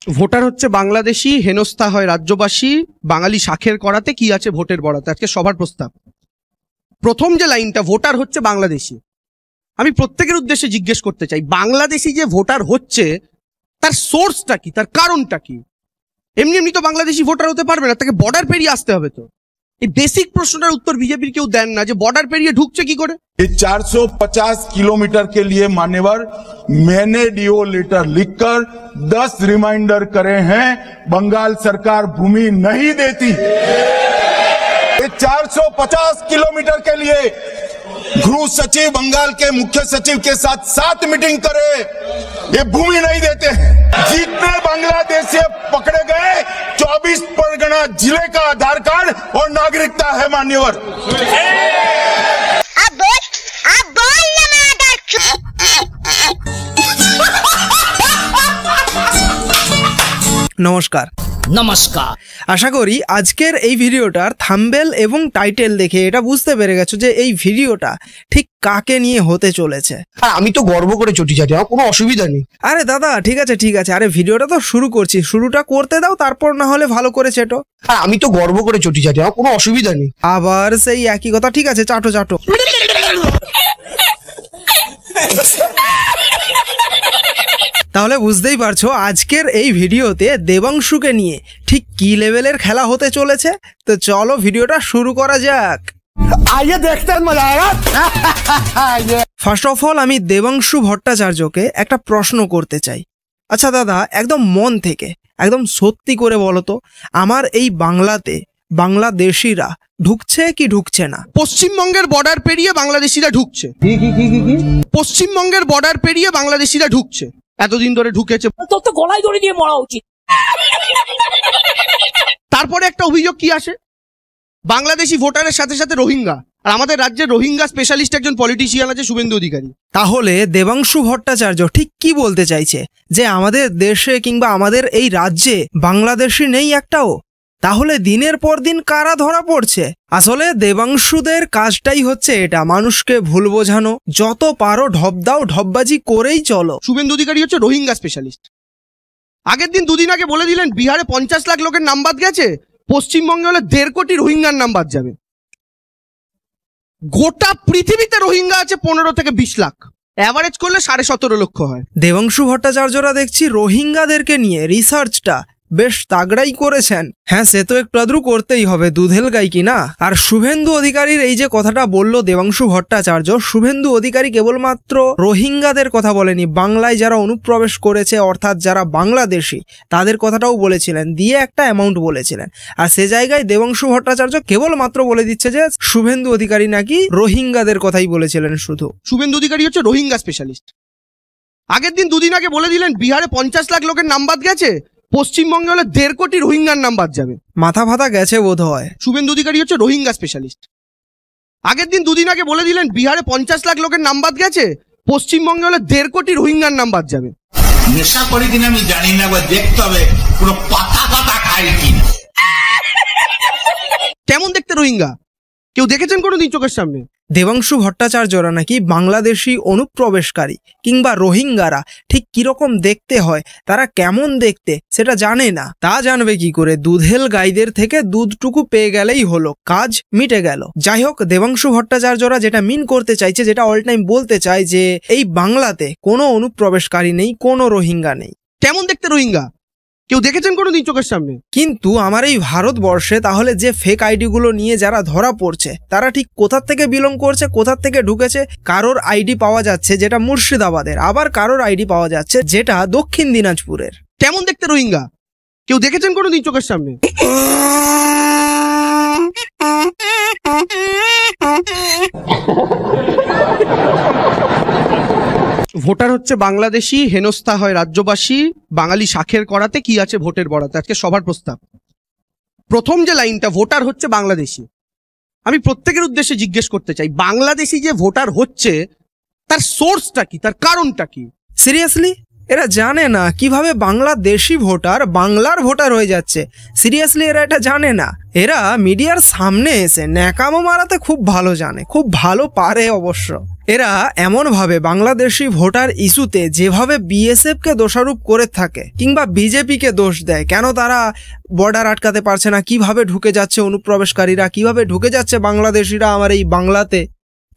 Voter হচ্ছে বাংলাদেশি, হেনস্থা হয় রাজ্যবাসী, বাঙালি শাখের করাতে কি আছে ভোটের বরাতে। আজকে সবার প্রস্তাব। প্রথম যে লাইনটা, ভোটার হচ্ছে বাংলাদেশি, আমি প্রত্যেকের উদ্দেশ্যে জিজ্ঞেস করতে চাই, বাংলাদেশি যে ভোটার হচ্ছে তার সোর্সটা কি, তার কারণটা কি? এমনি এমনি তো বাংলাদেশি ভোটার হতে পারবে না, তাকে বর্ডার পেরিয়ে আসতে হবে। তো এই বেসিক প্রশ্নটার উত্তর বিজেপির কেউ দেন না, যে বর্ডার পেরিয়ে ঢুকছে কি করে। 450 किलोमीटर के लिए मान्यवर मैंने डीओ लेटर लिखकर 10 रिमाइंडर करे हैं, बंगाल सरकार भूमि नहीं देती। 450 किलोमीटर के लिए गृह सचिव बंगाल के मुख्य सचिव के साथ 7 मीटिंग करे, ये भूमि नहीं देते हैं। जितने बांग्लादेशी पकड़े गए 24 परगना जिले का आधार कार्ड और नागरिकता है मान्यवर। নমস্কার। আশা করি আজকের এই ভিডিওটার থাম্বনেল এবং টাইটেল দেখে এটা বুঝতে পেরে গেছো যে এই ভিডিওটা ঠিক কাকে নিয়ে হতে চলেছে। আমি তো গর্ব করে চটি চাটি, আমার কোনো অসুবিধা নেই। আরে দাদা ঠিক আছে, আরে ভিডিওটা তো শুরু করছি, শুরুটা করতে দাও, তারপর না হলে ভালো করে চেটো। আমি তো গর্ব করে চটি চাটি, আমার কোনো অসুবিধা নেই। আবার সেই একই কথা, ঠিক আছে চাটো। তাহলে বুঝতেই পারছো আজকের এই ভিডিওতে দেবাংশুকে নিয়ে ঠিক কি লেভেলের খেলা হতে চলেছে। তো চলো ভিডিওটা শুরু করা যাক। आइए देखते हैं, मजा आएगा। ফার্স্ট অফ অল আমি দেবাংশু ভট্টাচার্যকে একটা প্রশ্ন করতে চাই। আচ্ছা দাদা, একদম মন থেকে একদম সত্যি করে বলো তো, আমার এই বাংলাতে বাংলাদেশিরা ঢুকছে কি ঢুকছে না? পশ্চিমবঙ্গের বর্ডার পেরিয়ে বাংলাদেশিরা ঢুকছে। পশ্চিমবঙ্গের বর্ডার পেরিয়ে বাংলাদেশিরা ঢুকছে, এতদিন ধরে ঢুকেছে। তোর তো গলায় দড়ি দিয়ে মরা উচিত। তারপরে একটা অভিযোগ কি আসে, বাংলাদেশি ভোটারের সাথে সাথে রোহিঙ্গা। আর আমাদের রাজ্যের রোহিঙ্গা স্পেশালিস্ট একজন পলিটিশিয়ান আছে, শুভেন্দু অধিকারী। তাহলে দেবাংশু ভট্টাচার্য ঠিক কি বলতে চাইছে, যে আমাদের দেশে কিংবা আমাদের এই রাজ্যে বাংলাদেশি নেই একটাও? তাহলে দিনের পর দিন কারা ধরা পড়ছে? আসলে দেবাংশুদের কাজটাই হচ্ছে এটা, মানুষকে ভুল বোঝানো। যত পারো ঢপ দাও, ঢপবাজি করেই চলো। শুভেন্দু অধিকারী হচ্ছে রোহিঙ্গা স্পেশালিস্ট। আগের দিন, দুদিন আগে বলে দিলেন বিহারে 50 লাখ লোকের নাম বাদ গেছে, পশ্চিমবঙ্গে হলে 1.5 কোটি রোহিঙ্গার নাম বাদ যাবে। গোটা পৃথিবীতে রোহিঙ্গা আছে 15 থেকে 20 লাখ, অ্যাভারেজ করলে 17.5 লক্ষ হয়। দেবাংশু ভট্টাচার্যরা দেখছি রোহিঙ্গাদেরকে নিয়ে রিসার্চটা বেশ তাগড়াই করেছেন। হ্যাঁ, সে তো একটু আদ্রু করতেই হবে, দুধেল গাই কি না। আর শুভেন্দু অধিকারীর এই যে কথাটা বললো দেবাংশু ভট্টাচার্য, শুভেন্দু অধিকারী কেবলমাত্র রোহিঙ্গাদের কথা বলেনি, বাংলায় যারা অনুপ্রবেশ করেছে অর্থাৎ যারা বাংলাদেশি তাদের কথাটাও বলেছিলেন, দিয়ে একটা অ্যামাউন্ট বলেছিলেন। আর সে জায়গায় দেবাংশু ভট্টাচার্য কেবলমাত্র বলে দিচ্ছে যে শুভেন্দু অধিকারী নাকি রোহিঙ্গাদের কথাই বলেছিলেন শুধু। শুভেন্দু অধিকারী হচ্ছে রোহিঙ্গা স্পেশালিস্ট। আগের দিন, দুদিন আগে বলে দিলেন বিহারে 50 লাখ লোকের নাম বাদ গেছে, পশ্চিমবঙ্গে হলে 1.5 কোটি রোহিঙ্গার নাম বাদ যাবে। মাথা ফাতা গেছে বোধ হয়। শুভেন্দু অধিকারী হচ্ছে রোহিঙ্গা স্পেশালিস্ট। আগের দিন, দুদিন আগে বলে দিলেন বিহারে 50 লাখ লোকের নাম বাদ গেছে, পশ্চিমবঙ্গে হলে 1.5 কোটি রোহিঙ্গার নাম বাদ যাবে। নেশা করি কিনা আমি জানি না, বা দেখতে হবে পুরো পাতা পাতা খাই কিনা। কেমন দেখতে রোহিঙ্গা কেউ দেখেছেন কোনোদিন চোখের সামনে? দেবাংশু ভট্টাচার্যরা নাকি বাংলাদেশি অনুপ্রবেশকারী কিংবা রোহিঙ্গারা ঠিক কিরকম দেখতে হয়, তারা কেমন দেখতে সেটা জানে না। তা জানবে কি করে? দুধেল গাইদের থেকে দুধটুকু পেয়ে গেলেই হলো, কাজ মিটে গেল। যাই হোক, দেবাংশু ভট্টাচার্যরা যেটা মিন করতে চাইছে, যেটা অল টাইম বলতে চায়, যে এই বাংলাতে কোনো অনুপ্রবেশকারী নেই, কোনো রোহিঙ্গা নেই। কেমন দেখতে রোহিঙ্গা কেউ দেখেছেন কোনোদিন চোখের সামনে? কিন্তু আমার এই ভারতবর্ষে তাহলে যে ফেক আইডিগুলো নিয়ে যারা ধরা পড়ছে, তারা ঠিক কোথা থেকে বিলং করছে, কোথা থেকে ঢুকেছে? কারোর আইডি পাওয়া যাচ্ছে যেটা মুর্শিদাবাদের, আবার কারোর আইডি পাওয়া যাচ্ছে যেটা দক্ষিণ দিনাজপুরের। কেমন দেখতে রোহিঙ্গা কেউ দেখেছেন কোনোদিন চোখের সামনে? ভোটার হচ্ছে বাংলাদেশি, হেনস্থা হয় রাজ্যবাসী, বাঙালি শাখের করাতে কি আছে ভোটের বরাতে। আজকে সবার প্রস্তাব। প্রথম যে লাইনটা, ভোটার হচ্ছে বাংলাদেশি, আমি প্রত্যেকের উদ্দেশ্যে জিজ্ঞেস করতে চাই, বাংলাদেশি যে ভোটার হচ্ছে তার সোর্সটা কি, তার কারণটা কি? সিরিয়াসলি এরা জানে না কিভাবে বাংলাদেশি ভোটার বাংলার ভোটার হয়ে যাচ্ছে। সিরিয়াসলি এরা এটা জানে না। এরা মিডিয়ার সামনে এসে ন্যাকামো মারাতে খুব ভালো জানে, খুব ভালো পারে অবশ্য। এরা এমনভাবে বাংলাদেশি ভোটার ইস্যুতে যেভাবে বিএসএফকে দোষারোপ করে থাকে কিংবা বিজেপিকে দোষ দেয়, কেন তারা বর্ডার আটকাতে পারছে না, কিভাবে ঢুকে যাচ্ছে অনুপ্রবেশকারীরা, কিভাবে ঢুকে যাচ্ছে বাংলাদেশিরা আমার এই বাংলাতে।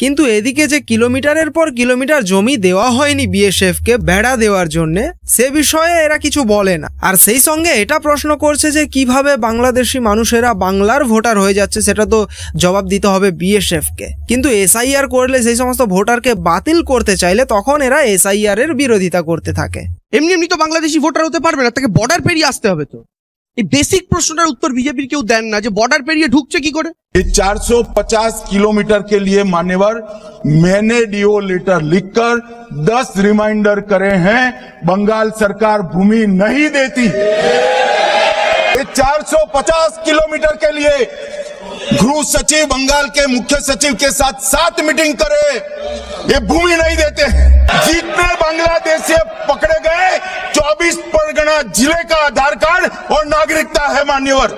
কিন্তু এদিকে যে কিলোমিটারের পর কিলোমিটার জমি দেওয়া হয়নি বিএসএফকে বেড়া দেওয়ার জন্যে, সে বিষয়ে এরা কিছু বলে না। আর সেই সঙ্গে এটা প্রশ্ন করছে যে কিভাবে বাংলাদেশি মানুষেরা বাংলার ভোটার হয়ে যাচ্ছে, সেটা তো জবাব দিতে হবে বিএসএফকে। কিন্তু এসআইআর করলে, সেই সমস্ত ভোটারকে বাতিল করতে চাইলে, তখন এরা এসআইআর এর বিরোধিতা করতে থাকে। এমনি এমনি তো বাংলাদেশি ভোটার হতে পারবে না, তাকে বর্ডার পেরিয়ে আসতে হবে। তো এই বেসিক প্রশ্নটার উত্তর বিজেপির কেউ দেন না, যে বর্ডার পেরিয়ে ঢুকছে কি করে। ये 450 किलोमीटर के लिए मान्यवर मैंने डीओ लेटर लिखकर 10 रिमाइंडर करे हैं। बंगाल सरकार भूमि नहीं देती। ये 450 किलोमीटर के लिए गृह सचिव बंगाल के मुख्य सचिव के साथ 7 मीटिंग करे, ये भूमि नहीं देते। जितने बांग्लादेश से पकड़े गए 24 परगना जिले का आधार कार्ड और नागरिकता है मान्यवर।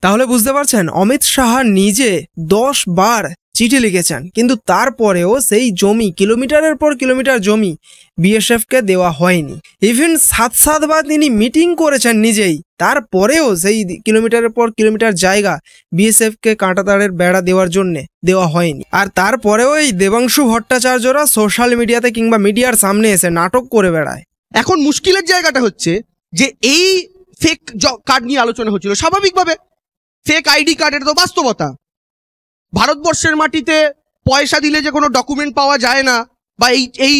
তাহলে বুঝতে পারছেন, অমিত শাহ নিজে 10 বার চিঠি লিখেছেন, কিন্তু তারপরেও সেই জমি, কিলোমিটারের পর কিলোমিটার জমি বিএসএফকে দেওয়া হয়নি। ইভেন 7 বার তিনি মিটিং করেছেন নিজেই, তারপরেও সেই কিলোমিটারের পর কিলোমিটার জায়গা বিএসএফকে কাঁটাতারের বেড়া দেওয়ার জন্য দেওয়া হয়নি। আর তারপরেও এই দেবাংশু ভট্টাচার্যরা সোশ্যাল মিডিয়াতে কিংবা মিডিয়ার সামনে এসে নাটক করে বেড়ায়। এখন মুশকিলের জায়গাটা হচ্ছে যে এই ফেক কার্ড নিয়ে আলোচনা হচ্ছিল, স্বাভাবিকভাবে ফেক আইডি কার্ডের তো বাস্তবতা। ভারতবর্ষের মাটিতে পয়সা দিলে যে কোনো ডকুমেন্ট পাওয়া যায় না, বা এই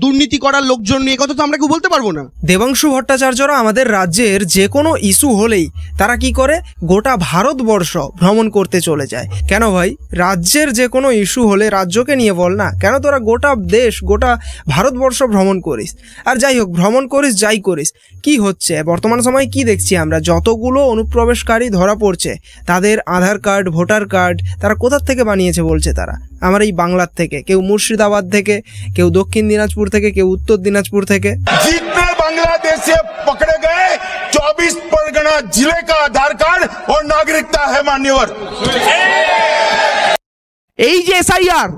দুর্নীতি করার লোকজন নিয়ে কথা তো আমরা কেউ বলতে পারবো না। দেবাংশু ভট্টাচার্যরা আমাদের রাজ্যের যে কোনো ইস্যু হলেই তারা কি করে, গোটা ভারতবর্ষ ভ্রমণ করতে চলে যায়। কেন ভাই, রাজ্যের যে কোনো ইস্যু হলে রাজ্যকে নিয়ে বল না, কেন তোরা গোটা দেশ, গোটা ভারতবর্ষ ভ্রমণ করিস। আর যাই হোক, ভ্রমণ করিস যাই করিস, কি হচ্ছে বর্তমান সময়ে কি দেখছি আমরা, যতগুলো অনুপ্রবেশকারী ধরা পড়ছে তাদের আধার কার্ড, ভোটার কার্ড তারা কোথা থেকে বানিয়েছে বলছে, তারা আমার এই বাংলার থেকে, কেউ মুর্শিদাবাদ থেকে, কেউ দক্ষিণ দিনাজপুর থেকে, কেউ উত্তর দিনাজপুর থেকে। जितने बांग्लादेश से पकड़े गए 24 परगना जिले का आधार कार्ड और नागरिकता है मान्यवर। এই যে এসআইআর,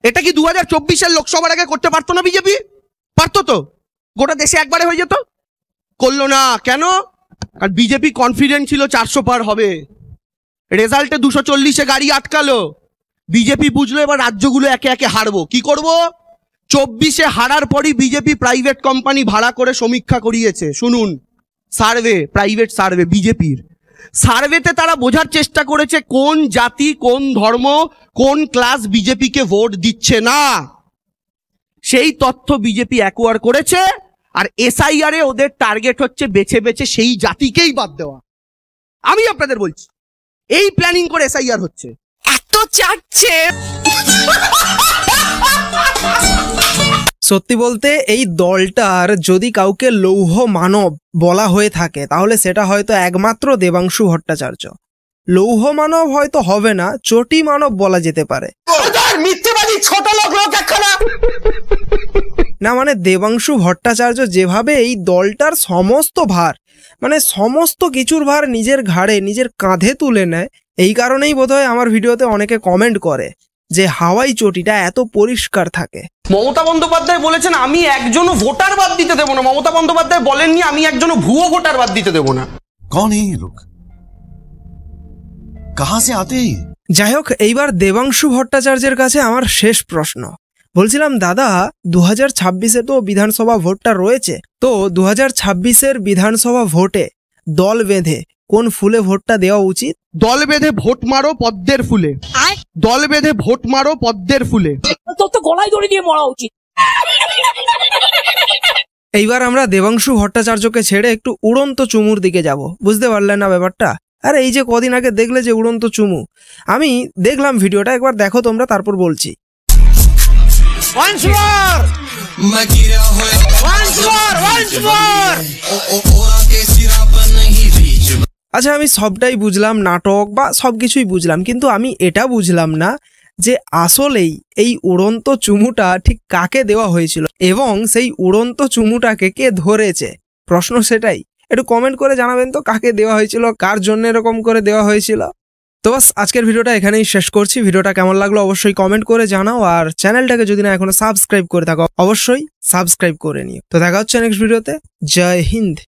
এটা কি 2024-এর লোকসভার আগে করতে পারতো না বিজেপি? পারতো তো, গোটা দেশে একবারে হয়ে যেত। করলো না কেন? কারণ বিজেপি কনফিডেন্ট ছিল 400 পার হবে। রেজাল্টে 240-এ গাড়ি আটকালো। বিজেপি বুঝলো এবার রাজ্যগুলো একে একে হারবো। কি করব? 24-এ হারার পরই বিজেপি প্রাইভেট কোম্পানি ভাড়া করে সমীক্ষা করিয়েছে। শুনুন, সার্ভে, প্রাইভেট সার্ভে বিজেপির। সার্ভেতে তারা বোঝার চেষ্টা করেছে কোন জাতি, কোন ধর্ম, কোন ক্লাস বিজেপিকে ভোট দিচ্ছে না। সেই তথ্য বিজেপি অ্যাকোয়ার করেছে। আর এসআইআর এ ওদের টার্গেট হচ্ছে বেছে বেছে সেই জাতিকেই বাদ দেওয়া। আমি আপনাদের বলছি, এই প্ল্যানিং করে এসআইআর হচ্ছে। এত চাটছে। সত্যি বলতে এই দলটার যদি কাউকে লৌহ মানব বলা হয়ে থাকে, তাহলে সেটা হয়তো একমাত্র দেবাংশু ভট্টাচার্য। লৌহ মানব হয়তো হবে না, চটি মানব বলা যেতে পারে। মিথ্যেবাদী ছোট লোক একখানা। না মানে দেবাংশু ভট্টাচার্য যেভাবে এই দলটার সমস্ত ভার, মানে সমস্ত কিছুর ভার নিজের ঘাড়ে, নিজের কাঁধে তুলে নেয়, এই কারণেই বোধহয় আমার ভিডিওতে অনেকে কমেন্ট করে যে হাওয়াই চটিটা এত পরিষ্কার থাকে। মমতা বন্দ্যোপাধ্যায় বলেছেন আমি একজনও ভোটার বাদ দিতে দেবো না। মমতা বন্দ্যোপাধ্যায় বলেননি আমি একজনও ভুয়ো ভোটার বাদ দিতে দেবো না। कौन है ये लोग, कहां से आते हैं? যাই হোক, এইবার দেবাংশু ভট্টাচার্যের কাছে আমার শেষ প্রশ্ন। বলছিলাম দাদা, 2026-এ তো বিধানসভা ভোটটা রয়েছে, তো 2026-এর বিধানসভা ভোটে দল বেঁধে কোন ফুলে ভোটটা দেওয়া উচিত? দল বেঁধে ভোট মারো পদ্মের ফুলে। দল বেঁধে ভোট মারো পদ্মের ফুলে। তোর তো গলায় দড়ি দিয়ে মরা উচিত। এইবার আমরা দেবাংশু ভট্টাচার্যকে ছেড়ে একটু উড়ন্ত চুমুর দিকে যাব। বুঝতে পারলেন না ব্যাপারটা? আরে এই যে কদিন আগে দেখলে যে উড়ন্ত চুমু, আমি দেখলাম ভিডিওটা, একবার দেখো তোমরা, তারপর বলছি। আচ্ছা, আমি সবটাই বুঝলাম, নাটক বা সবকিছুই বুঝলাম, কিন্তু আমি এটা বুঝলাম না যে আসলেই এই উড়ন্ত চুমুটা ঠিক কাকে দেওয়া হয়েছিল এবং সেই উড়ন্ত চুমুটাকে কে ধরেছে। প্রশ্ন সেটাই। একটু কমেন্ট করে জানাবেন তো কাকে দেওয়া হয়েছিল, কার জন্য এরকম করে দেওয়া হয়েছিল। তো বাস আজকের ভিডিওটা এখানেই শেষ করছি। ভিডিওটা কেমন লাগলো অবশ্যই কমেন্ট করে জানাও, আর চ্যানেলটাকে যদি না এখনো সাবস্ক্রাইব করে থাকো অবশ্যই সাবস্ক্রাইব করে নিও। তো দেখা হচ্ছে নেক্সট ভিডিওতে। জয় হিন্দ।